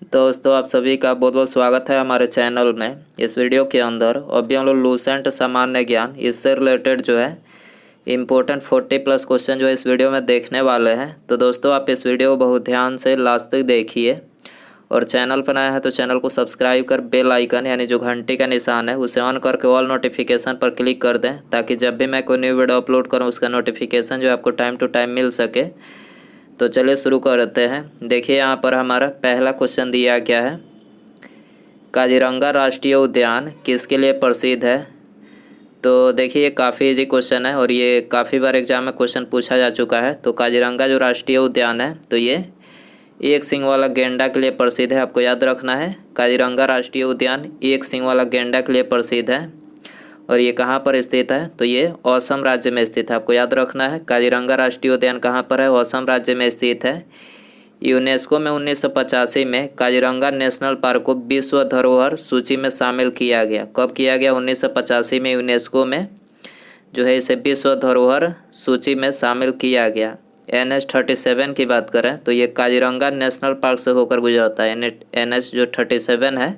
दोस्तों आप सभी का बहुत बहुत स्वागत है हमारे चैनल में। इस वीडियो के अंदर अभी हम लोग लूसेंट सामान्य ज्ञान इससे रिलेटेड जो है इम्पोर्टेंट 40+ क्वेश्चन जो है इस वीडियो में देखने वाले हैं। तो दोस्तों आप इस वीडियो को बहुत ध्यान से लास्ट तक देखिए और चैनल पर नया है तो चैनल को सब्सक्राइब कर बेल आइकन यानी जो घंटी का निशान है उसे ऑन करके ऑल नोटिफिकेशन पर क्लिक कर दें, ताकि जब भी मैं कोई न्यू वीडियो अपलोड करूँ उसका नोटिफिकेशन जो है आपको टाइम टू टाइम मिल सके। तो चलिए शुरू करते हैं। देखिए यहाँ पर हमारा पहला क्वेश्चन दिया गया है, काजीरंगा राष्ट्रीय उद्यान किसके लिए प्रसिद्ध है। तो देखिए ये काफ़ी इजी क्वेश्चन है और ये काफ़ी बार एग्जाम में क्वेश्चन पूछा जा चुका है। तो काजीरंगा जो राष्ट्रीय उद्यान है तो ये एक सींग वाला गेंडा के लिए प्रसिद्ध है। आपको याद रखना है, काजीरंगा राष्ट्रीय उद्यान एक सींग वाला गेंडा के लिए प्रसिद्ध है। और ये कहाँ पर स्थित है तो ये असम राज्य में स्थित है। आपको याद रखना है काजीरंगा राष्ट्रीय उद्यान कहाँ पर है, असम राज्य में स्थित है। यूनेस्को में 1985 में काजीरंगा नेशनल पार्क को विश्व धरोहर सूची में शामिल किया गया। कब किया गया? 1985 में यूनेस्को में जो है इसे विश्व धरोहर सूची में शामिल किया गया। NH37 की बात करें तो ये काजीरंगा नेशनल पार्क से होकर गुजरता है। NH जो 37 है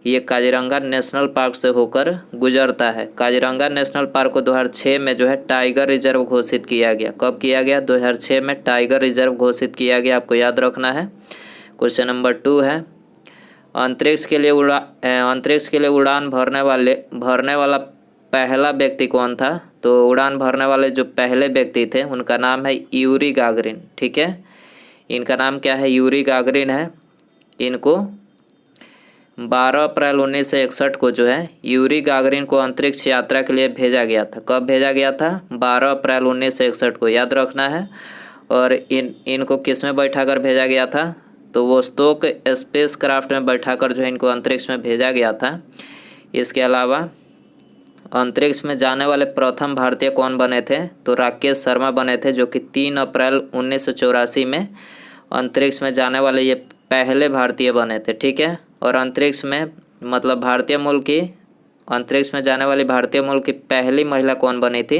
ये काजीरंगा नेशनल पार्क से होकर गुजरता है। काजीरंगा नेशनल पार्क को 2006 में जो है टाइगर रिजर्व घोषित किया गया। कब किया गया? 2006 में टाइगर रिजर्व घोषित किया गया। आपको याद रखना है। क्वेश्चन नंबर 2 है, अंतरिक्ष के लिए उड़ान भरने वाला पहला व्यक्ति कौन था। तो उड़ान भरने वाले जो पहले व्यक्ति थे उनका नाम है यूरी गागरिन। ठीक है, इनका नाम क्या है? यूरी गागरिन है। इनको 12 अप्रैल 1961 को जो है यूरी गागरिन को अंतरिक्ष यात्रा के लिए भेजा गया था। कब भेजा गया था? 12 अप्रैल 1961 को, याद रखना है। और इनको किस में बैठाकर भेजा गया था? तो वोस्तोक स्पेस क्राफ्ट में बैठाकर जो है इनको अंतरिक्ष में भेजा गया था। इसके अलावा अंतरिक्ष में जाने वाले प्रथम भारतीय कौन बने थे? तो राकेश शर्मा बने थे, जो कि 3 अप्रैल 1984 में अंतरिक्ष में जाने वाले ये पहले भारतीय बने थे। ठीक है, और अंतरिक्ष में मतलब भारतीय मूल की अंतरिक्ष में जाने वाली भारतीय मूल की पहली महिला कौन बनी थी?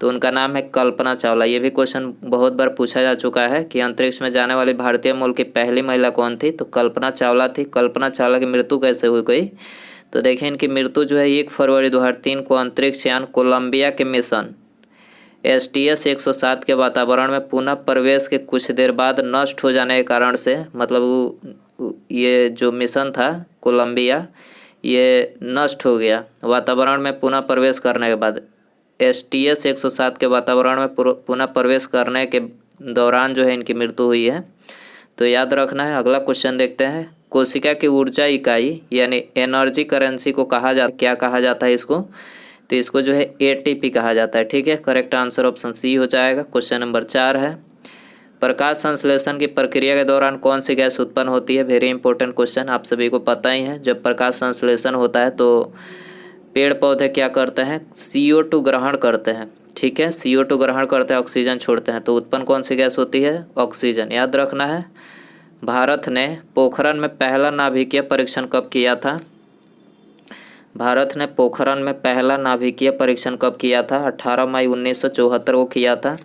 तो उनका नाम है कल्पना चावला। ये भी क्वेश्चन बहुत बार पूछा जा चुका है कि अंतरिक्ष में जाने वाली भारतीय मूल की पहली महिला कौन थी। तो कल्पना चावला थी। कल्पना चावला की मृत्यु कैसे हुई गई? तो देखिए इनकी मृत्यु जो है 1 फरवरी 2003 को अंतरिक्ष यान कोलंबिया के मिशन STS 107 के वातावरण में पुनः प्रवेश के कुछ देर बाद नष्ट हो जाने के कारण से, मतलब ये जो मिशन था कोलंबिया ये नष्ट हो गया वातावरण में पुनः प्रवेश करने के बाद। STS 107 के वातावरण में पुनः प्रवेश करने के दौरान जो है इनकी मृत्यु हुई है। तो याद रखना है। अगला क्वेश्चन देखते हैं, कोशिका की ऊर्जा इकाई यानी एनर्जी करेंसी को क्या कहा जाता है इसको? तो इसको जो है ATP कहा जाता है। ठीक है, करेक्ट आंसर ऑप्शन C हो जाएगा। क्वेश्चन नंबर 4 है, प्रकाश संश्लेषण की प्रक्रिया के दौरान कौन सी गैस उत्पन्न होती है? वेरी इंपॉर्टेंट क्वेश्चन, आप सभी को पता ही है। जब प्रकाश संश्लेषण होता है तो पेड़ पौधे क्या करते हैं? CO2 ग्रहण करते हैं। ठीक है, CO2 ग्रहण करते हैं, ऑक्सीजन छोड़ते हैं। तो उत्पन्न कौन सी गैस होती है? ऑक्सीजन। याद रखना है। भारत ने पोखरण में पहला नाभिकीय परीक्षण कब किया था? भारत ने पोखरण में पहला नाभिकीय परीक्षण कब किया था? 18 मई 1974 को किया था।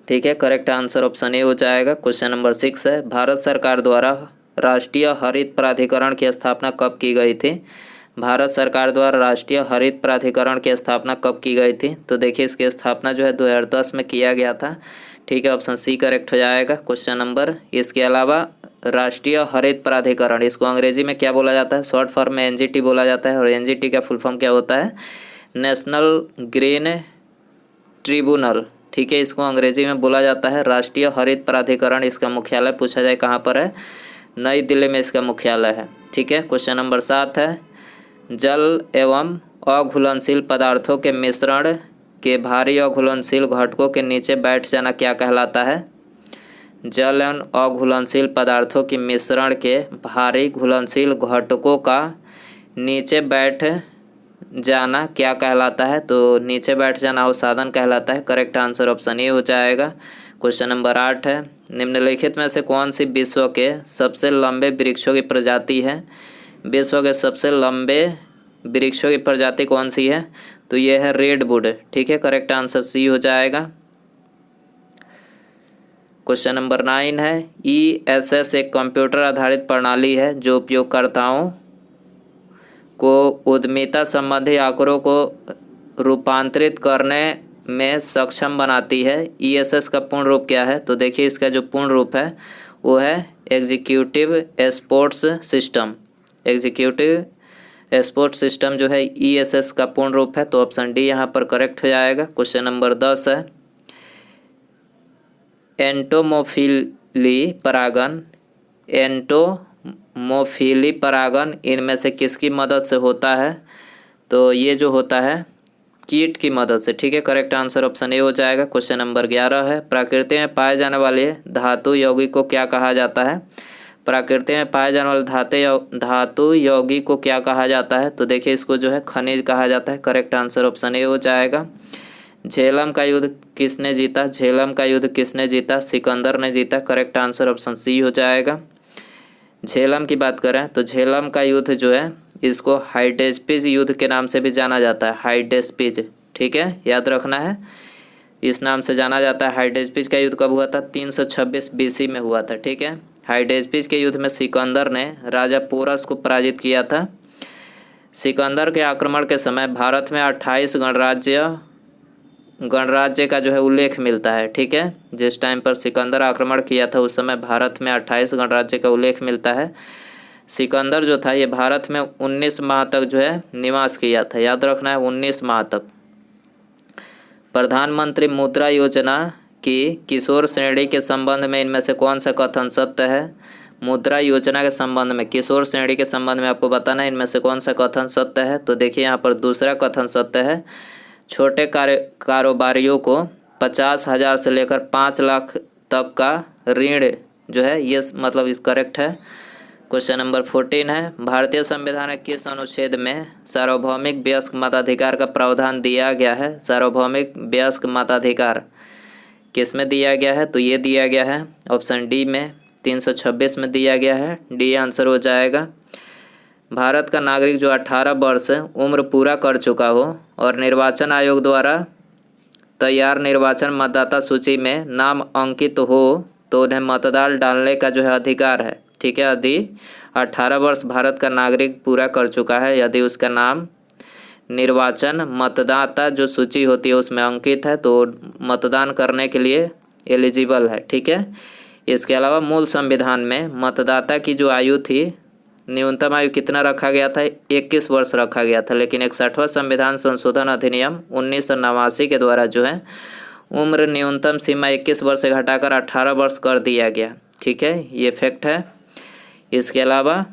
ठीक है, करेक्ट आंसर ऑप्शन A हो जाएगा। क्वेश्चन नंबर 6 है, भारत सरकार द्वारा राष्ट्रीय हरित प्राधिकरण की स्थापना कब की गई थी? भारत सरकार द्वारा राष्ट्रीय हरित प्राधिकरण की स्थापना कब की गई थी? तो देखिए इसकी स्थापना जो है 2010 में किया गया था। ठीक है, ऑप्शन C करेक्ट हो जाएगा। क्वेश्चन नंबर, इसके अलावा राष्ट्रीय हरित प्राधिकरण इसको अंग्रेजी में क्या बोला जाता है? शॉर्ट फॉर्म में NGT बोला जाता है। और NGT का फुल फॉर्म क्या होता है? National green tribunal. ठीक है, इसको अंग्रेजी में बोला जाता है राष्ट्रीय हरित प्राधिकरण। इसका मुख्यालय पूछा जाए कहाँ पर है? नई दिल्ली में इसका मुख्यालय है। ठीक है, क्वेश्चन नंबर 7 है, जल एवं अघुलनशील पदार्थों के मिश्रण के भारी अघुलनशील घटकों के नीचे बैठ जाना क्या कहलाता है? जल एवं अघुलनशील पदार्थों के मिश्रण के भारी घुलनशील घटकों का नीचे बैठ जाना क्या कहलाता है? तो नीचे बैठ जाना अवसादन कहलाता है। करेक्ट आंसर ऑप्शन A हो जाएगा। क्वेश्चन नंबर 8 है, निम्नलिखित में से कौन सी विश्व के सबसे लंबे वृक्षों की प्रजाति है? विश्व के सबसे लंबे वृक्षों की प्रजाति कौन सी है? तो ये है रेडवुड। ठीक है, करेक्ट आंसर C हो जाएगा। क्वेश्चन नंबर 9 है ESS एक कंप्यूटर आधारित प्रणाली है जो उपयोगकर्ताओं को उद्यमिता संबंधी आंकड़ों को रूपांतरित करने में सक्षम बनाती है। ESS का पूर्ण रूप क्या है? तो देखिए इसका जो पूर्ण रूप है वो है executive sports system. Executive sports system जो है ESS का पूर्ण रूप है, तो ऑप्शन डी यहाँ पर करेक्ट हो जाएगा। क्वेश्चन नंबर 10 है एंटोमोफिली परागन इनमें से किसकी मदद से होता है? तो ये जो होता है कीट की मदद से। ठीक है, करेक्ट आंसर ऑप्शन ए हो जाएगा। क्वेश्चन नंबर 11 है प्रकृति में पाए जाने वाले धातु यौगिक को क्या कहा जाता है? प्रकृति में पाए जाने वाले धातु यौगिक को क्या कहा जाता है? तो देखिए इसको जो है खनिज कहा जाता है। करेक्ट आंसर ऑप्शन ए हो जाएगा। झेलम का युद्ध किसने जीता? झेलम का युद्ध किसने जीता? सिकंदर ने जीता। करेक्ट आंसर ऑप्शन सी हो जाएगा। झेलम की बात करें तो झेलम का युद्ध जो है इसको हाइडेस्पिज युद्ध के नाम से भी जाना जाता है। हाइडेस्पिज, ठीक है, याद रखना है, इस नाम से जाना जाता है। हाइडेस्पिज का युद्ध कब हुआ था? 326 BC में हुआ था। ठीक है, हाइडेस्पिज के युद्ध में सिकंदर ने राजा पोरस को पराजित किया था। सिकंदर के आक्रमण के समय भारत में 28 गणराज्य का जो है उल्लेख मिलता है। ठीक है, जिस टाइम पर सिकंदर आक्रमण किया था उस समय भारत में 28 गणराज्य का उल्लेख मिलता है। सिकंदर जो था ये भारत में 19 माह तक जो है निवास किया था। याद रखना है 19 माह तक। प्रधानमंत्री मुद्रा योजना की किशोर श्रेणी के संबंध में इनमें से कौन सा कथन सत्य है? मुद्रा योजना के संबंध में, किशोर श्रेणी के संबंध में आपको बताना है इनमें से कौन सा कथन सत्य है। तो देखिए यहाँ पर दूसरा कथन सत्य है। छोटे कारोबारियों को 50,000 से लेकर 5 लाख तक का ऋण जो है ये मतलब इस करेक्ट है। क्वेश्चन नंबर 14 है भारतीय संविधान के किस अनुच्छेद में सार्वभौमिक वयस्क मताधिकार का प्रावधान दिया गया है? सार्वभौमिक वयस्क मताधिकार किस में दिया गया है? तो ये दिया गया है ऑप्शन डी में 326 में दिया गया है। डी आंसर हो जाएगा। भारत का नागरिक जो 18 वर्ष उम्र पूरा कर चुका हो और निर्वाचन आयोग द्वारा तैयार निर्वाचन मतदाता सूची में नाम अंकित हो तो उन्हें मतदान डालने का जो है अधिकार है। ठीक है, यदि 18 वर्ष भारत का नागरिक पूरा कर चुका है, यदि उसका नाम निर्वाचन मतदाता जो सूची होती है उसमें अंकित है तो मतदान करने के लिए एलिजिबल है। ठीक है, इसके अलावा मूल संविधान में मतदाता की जो आयु थी, न्यूनतम आयु कितना रखा गया था? 21 वर्ष रखा गया था। लेकिन 61वां संविधान संशोधन अधिनियम 1989 के द्वारा जो है उम्र न्यूनतम सीमा 21 वर्ष से घटाकर 18 वर्ष कर दिया गया। ठीक है, ये फैक्ट है। इसके अलावा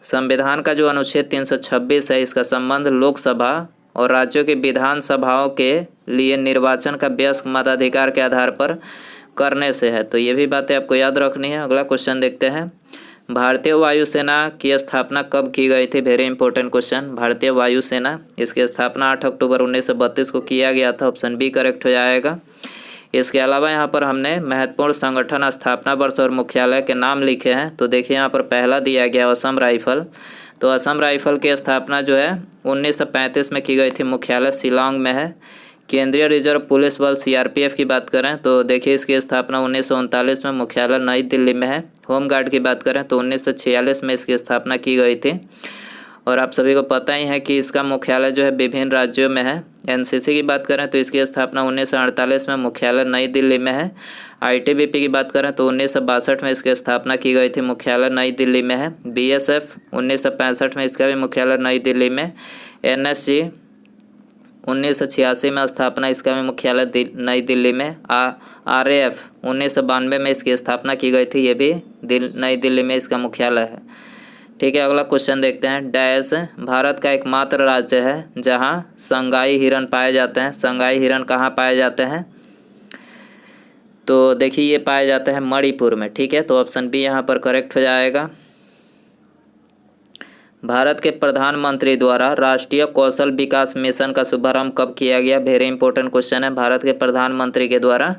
संविधान का जो अनुच्छेद 326 है इसका संबंध लोकसभा और राज्यों की विधानसभाओं के लिए निर्वाचन का वयस्क मताधिकार के आधार पर करने से है। तो ये भी बातें आपको याद रखनी है। अगला क्वेश्चन देखते हैं भारतीय वायुसेना की स्थापना कब की गई थी? Very important question. भारतीय वायुसेना इसकी स्थापना 8 अक्टूबर 1932 को किया गया था। ऑप्शन बी करेक्ट हो जाएगा। इसके अलावा यहाँ पर हमने महत्वपूर्ण संगठन, स्थापना वर्ष और मुख्यालय के नाम लिखे हैं। तो देखिए यहाँ पर पहला दिया गया असम राइफल। तो असम राइफल की स्थापना जो है 1935 में की गई थी। मुख्यालय शिलांग में है। केंद्रीय रिजर्व पुलिस बल CRPF की बात करें तो देखिए इसकी स्थापना 1939 में, मुख्यालय नई दिल्ली में है। होमगार्ड की बात करें तो 1946 में इसकी स्थापना की गई थी। और आप सभी को पता ही है कि इसका मुख्यालय जो है विभिन्न राज्यों में है। NCC की बात करें तो इसकी स्थापना 1948 में, मुख्यालय नई दिल्ली में है। ITBP की बात करें तो 1962 में इसकी स्थापना की गई थी, मुख्यालय नई दिल्ली में है। BSF 1965 में, इसका भी मुख्यालय नई दिल्ली में। NSG 1986 में स्थापना, इसका भी मुख्यालय नई दिल्ली में। RAF 1992 में इसकी स्थापना की गई थी, ये भी नई दिल्ली में इसका मुख्यालय है। ठीक है, अगला क्वेश्चन देखते हैं। डैश भारत का एकमात्र राज्य है जहां संगाई हिरण पाए जाते हैं। संगाई हिरण कहाँ पाए जाते हैं? तो देखिए ये पाए जाते हैं मणिपुर में। ठीक है, तो ऑप्शन बी यहाँ पर करेक्ट हो जाएगा। भारत के प्रधानमंत्री द्वारा राष्ट्रीय कौशल विकास मिशन का शुभारंभ कब किया गया? वेरी इंपॉर्टेंट क्वेश्चन है। भारत के प्रधानमंत्री के द्वारा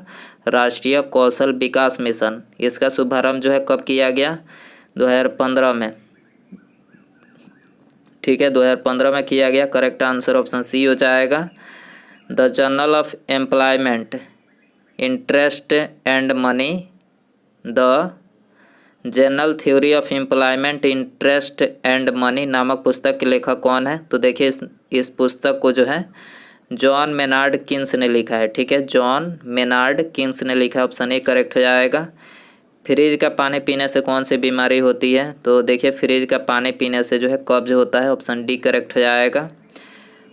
राष्ट्रीय कौशल विकास मिशन, इसका शुभारंभ जो है कब किया गया? 2015 में। ठीक है, 2015 में किया गया। करेक्ट आंसर ऑप्शन सी हो जाएगा। The journal of employment, interest and money the general theory of employment interest and money नामक पुस्तक के लेखक कौन है? तो देखिए इस पुस्तक को जो है जॉन मेनार्ड किन्स ने लिखा है। ठीक है, जॉन मेनार्ड किन्स ने लिखा है। ऑप्शन ए करेक्ट हो जाएगा। फ्रिज का पानी पीने से कौन सी बीमारी होती है? तो देखिए फ्रिज का पानी पीने से जो है कब्ज होता है। ऑप्शन डी करेक्ट हो जाएगा।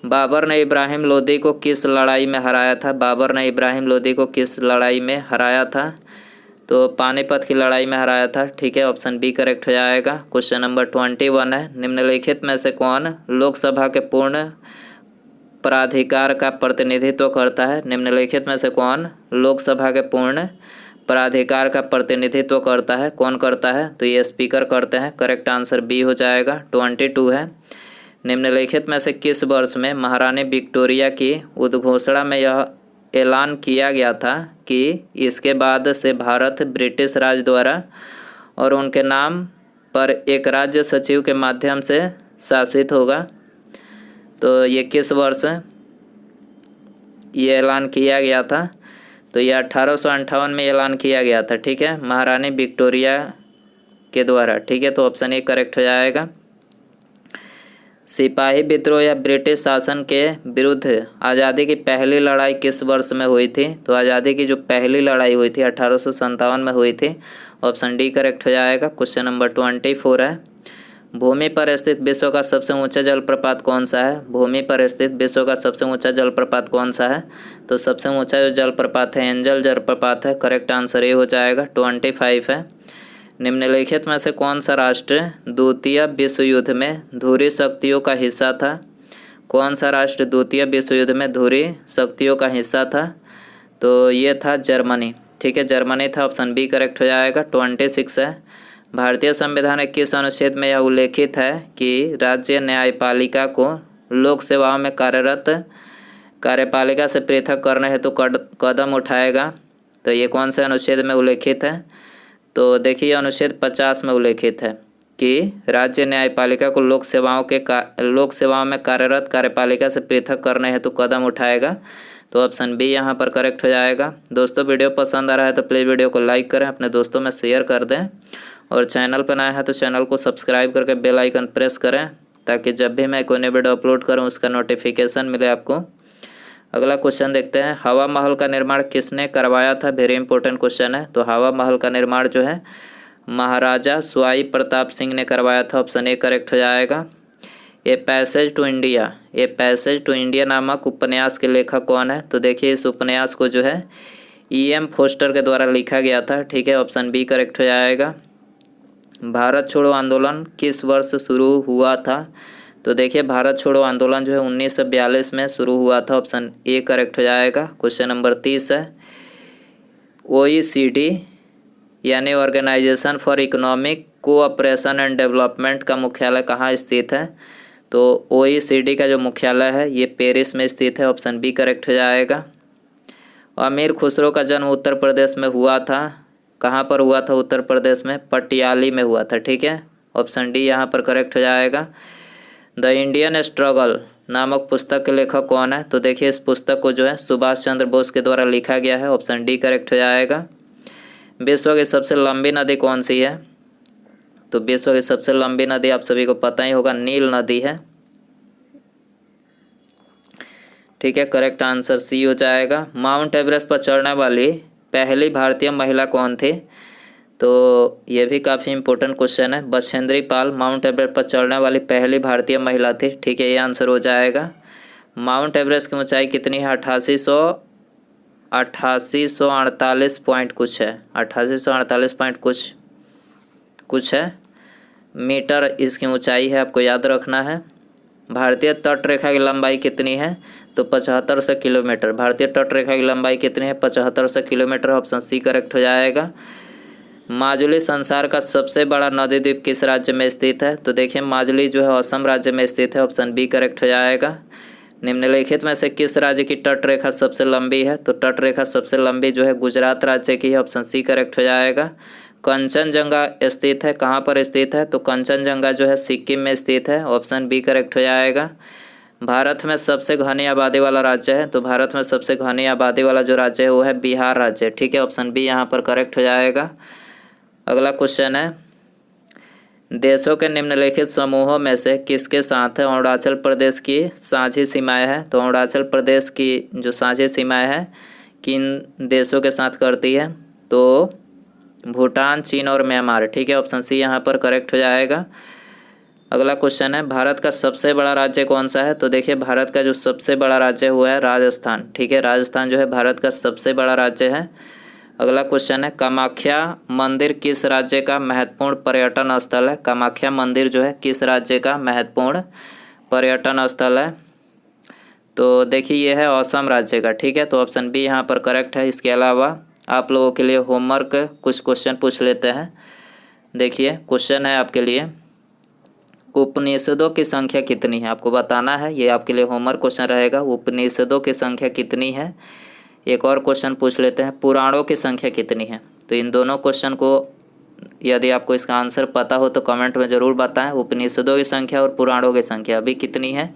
बाबर ने इब्राहिम लोदी को किस लड़ाई में हराया था? बाबर ने इब्राहिम लोदी को किस लड़ाई में हराया था? तो पानीपत की लड़ाई में हराया था। ठीक है, ऑप्शन बी करेक्ट हो जाएगा। क्वेश्चन नंबर 21 है, निम्नलिखित में से कौन लोकसभा के पूर्ण प्राधिकार का प्रतिनिधित्व करता है? निम्नलिखित में से कौन लोकसभा के पूर्ण प्राधिकार का प्रतिनिधित्व करता है? कौन करता है? तो ये स्पीकर करते हैं। करेक्ट आंसर बी हो जाएगा। 22 है, निम्नलिखित में से किस वर्ष में महारानी विक्टोरिया की उद्घोषणा में यह ऐलान किया गया था कि इसके बाद से भारत ब्रिटिश राज द्वारा और उनके नाम पर एक राज्य सचिव के माध्यम से शासित होगा? तो ये किस वर्ष ये ऐलान किया गया था? तो ये 1858 में ऐलान किया गया था। ठीक है, महारानी विक्टोरिया के द्वारा। ठीक है, तो ऑप्शन ए करेक्ट हो जाएगा। सिपाही विद्रोह या ब्रिटिश शासन के विरुद्ध आज़ादी की पहली लड़ाई किस वर्ष में हुई थी? तो आज़ादी की जो पहली लड़ाई हुई थी 1857 में हुई थी। ऑप्शन डी करेक्ट हो जाएगा। क्वेश्चन नंबर 24 है, भूमि पर स्थित विश्व का सबसे ऊंचा जलप्रपात कौन सा है? भूमि पर स्थित विश्व का सबसे ऊंचा जलप्रपात कौन सा है? तो सबसे ऊंचा जो जलप्रपात है एंजल जलप्रपात है। करेक्ट आंसर ये हो जाएगा। 25 है, निम्नलिखित में से कौन सा राष्ट्र द्वितीय विश्व युद्ध में धुरी शक्तियों का हिस्सा था? कौन सा राष्ट्र द्वितीय विश्व युद्ध में धुरी शक्तियों का हिस्सा था? तो ये था जर्मनी। ठीक है, जर्मनी था। ऑप्शन बी करेक्ट हो जाएगा। 26 है, भारतीय संविधान के किस अनुच्छेद में यह उल्लेखित है कि राज्य न्यायपालिका को लोक सेवाओं में कार्यरत कार्यपालिका से पृथक करने हेतु कदम उठाएगा? तो ये कौन से अनुच्छेद में उल्लेखित है? तो देखिए अनुच्छेद 50 में उल्लेखित है कि राज्य न्यायपालिका को लोक सेवाओं में कार्यरत कार्यपालिका से पृथक करने हेतु कदम उठाएगा। तो ऑप्शन बी यहाँ पर करेक्ट हो जाएगा। दोस्तों वीडियो पसंद आ रहा है तो प्लीज़ वीडियो को लाइक करें, अपने दोस्तों में शेयर कर दें और चैनल पर नया है तो चैनल को सब्सक्राइब करके बेल आइकन प्रेस करें ताकि जब भी मैं कोई नई वीडियो अपलोड करूं उसका नोटिफिकेशन मिले आपको। अगला क्वेश्चन देखते हैं, हवा महल का निर्माण किसने करवाया था? वेरी इंपॉर्टेंट क्वेश्चन है। तो हवा महल का निर्माण जो है महाराजा स्वाई प्रताप सिंह ने करवाया था। ऑप्शन ए करेक्ट हो जाएगा। ए पैसेज टू इंडिया नामक उपन्यास के लेखक कौन है? तो देखिए इस उपन्यास को जो है E.M. फोस्टर के द्वारा लिखा गया था। ठीक है, ऑप्शन बी करेक्ट हो जाएगा। भारत छोड़ो आंदोलन किस वर्ष शुरू हुआ था? तो देखिए भारत छोड़ो आंदोलन जो है 1942 में शुरू हुआ था। ऑप्शन ए करेक्ट हो जाएगा। क्वेश्चन नंबर 30 है, OECD यानी organisation for economic cooperation and development का मुख्यालय कहाँ स्थित है? तो OECD का जो मुख्यालय है ये पेरिस में स्थित है। ऑप्शन बी करेक्ट हो जाएगा। अमीर खुसरो का जन्म उत्तर प्रदेश में हुआ था। कहाँ पर हुआ था? उत्तर प्रदेश में पटियाली में हुआ था। ठीक है, ऑप्शन डी यहाँ पर करेक्ट हो जाएगा। द इंडियन स्ट्रगल नामक पुस्तक के लेखक कौन है? तो देखिए इस पुस्तक को जो है सुभाष चंद्र बोस के द्वारा लिखा गया है। ऑप्शन डी करेक्ट हो जाएगा। विश्व की सबसे लंबी नदी कौन सी है? तो विश्व की सबसे लंबी नदी आप सभी को पता ही होगा, नील नदी है। ठीक है, करेक्ट आंसर सी हो जाएगा। माउंट एवरेस्ट पर चढ़ने वाली पहली भारतीय महिला कौन थी? तो ये भी काफ़ी इंपॉर्टेंट क्वेश्चन है। बछेंद्री पाल माउंट एवरेस्ट पर चढ़ने वाली पहली भारतीय महिला थी। ठीक है, ये आंसर हो जाएगा। माउंट एवरेस्ट की ऊंचाई कितनी है? 8848 पॉइंट कुछ है, 8848 पॉइंट कुछ है मीटर इसकी ऊंचाई है, आपको याद रखना है। भारतीय तट रेखा की लंबाई कितनी है? तो 7500 किलोमीटर। भारतीय तट रेखा की लंबाई कितनी है? 7500 किलोमीटर। ऑप्शन सी करेक्ट हो जाएगा। माजुली संसार का सबसे बड़ा नदी द्वीप किस राज्य में स्थित है? तो देखिए माजुली जो है असम राज्य में स्थित है। ऑप्शन बी करेक्ट हो जाएगा। निम्नलिखित में से किस राज्य की तट रेखा सबसे लंबी है? तो तट रेखा सबसे लंबी जो है गुजरात राज्य की है। ऑप्शन सी करेक्ट हो जाएगा। कंचनजंगा स्थित है, कहाँ पर स्थित है? तो कंचनजंगा जो है सिक्किम में स्थित है। ऑप्शन बी करेक्ट हो जाएगा। भारत में सबसे घनी आबादी वाला राज्य है? तो भारत में सबसे घनी आबादी वाला जो राज्य है वो है बिहार राज्य। ठीक है, ऑप्शन बी यहाँ पर करेक्ट हो जाएगा। अगला क्वेश्चन है, देशों के निम्नलिखित समूहों में से किसके साथ अरुणाचल प्रदेश की साझी सीमाएं हैं? तो अरुणाचल प्रदेश की जो साझी सीमाएं हैं किन देशों के साथ करती है? तो भूटान, चीन और म्यांमार। ठीक है, ऑप्शन सी यहाँ पर करेक्ट हो जाएगा। अगला क्वेश्चन है, भारत का सबसे बड़ा राज्य कौन सा है? तो देखिए, भारत का जो सबसे बड़ा राज्य हुआ है राजस्थान। ठीक है, राजस्थान जो है भारत का सबसे बड़ा राज्य है। अगला क्वेश्चन है, कामाख्या मंदिर किस राज्य का महत्वपूर्ण पर्यटन स्थल है? कामाख्या मंदिर जो है किस राज्य का महत्वपूर्ण पर्यटन स्थल है? तो देखिए, ये है असम राज्य का। ठीक है, तो ऑप्शन बी यहाँ पर करेक्ट है। इसके अलावा आप लोगों के लिए होमवर्क कुछ क्वेश्चन पूछ लेते हैं। देखिए, क्वेश्चन है आपके लिए, उपनिषदों की संख्या कितनी है? आपको बताना है, ये आपके लिए होमवर्क क्वेश्चन रहेगा। उपनिषदों की संख्या कितनी है? एक और क्वेश्चन पूछ लेते हैं, पुराणों की संख्या कितनी है? तो इन दोनों क्वेश्चन को यदि आपको इसका आंसर पता हो तो कमेंट में ज़रूर बताएं। उपनिषदों की संख्या और पुराणों की संख्या अभी कितनी है,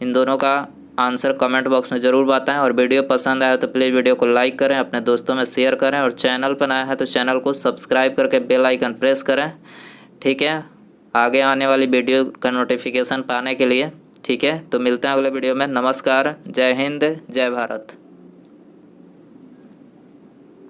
इन दोनों का आंसर कमेंट बॉक्स में ज़रूर बताएं। और वीडियो पसंद आया तो प्लीज़ वीडियो को लाइक करें, अपने दोस्तों में शेयर करें, और चैनल पर नया है तो चैनल को सब्सक्राइब करके बेल आइकन प्रेस करें। ठीक है, आगे आने वाली वीडियो का नोटिफिकेशन पाने के लिए। ठीक है, तो मिलते हैं अगले वीडियो में। नमस्कार, जय हिंद, जय भारत।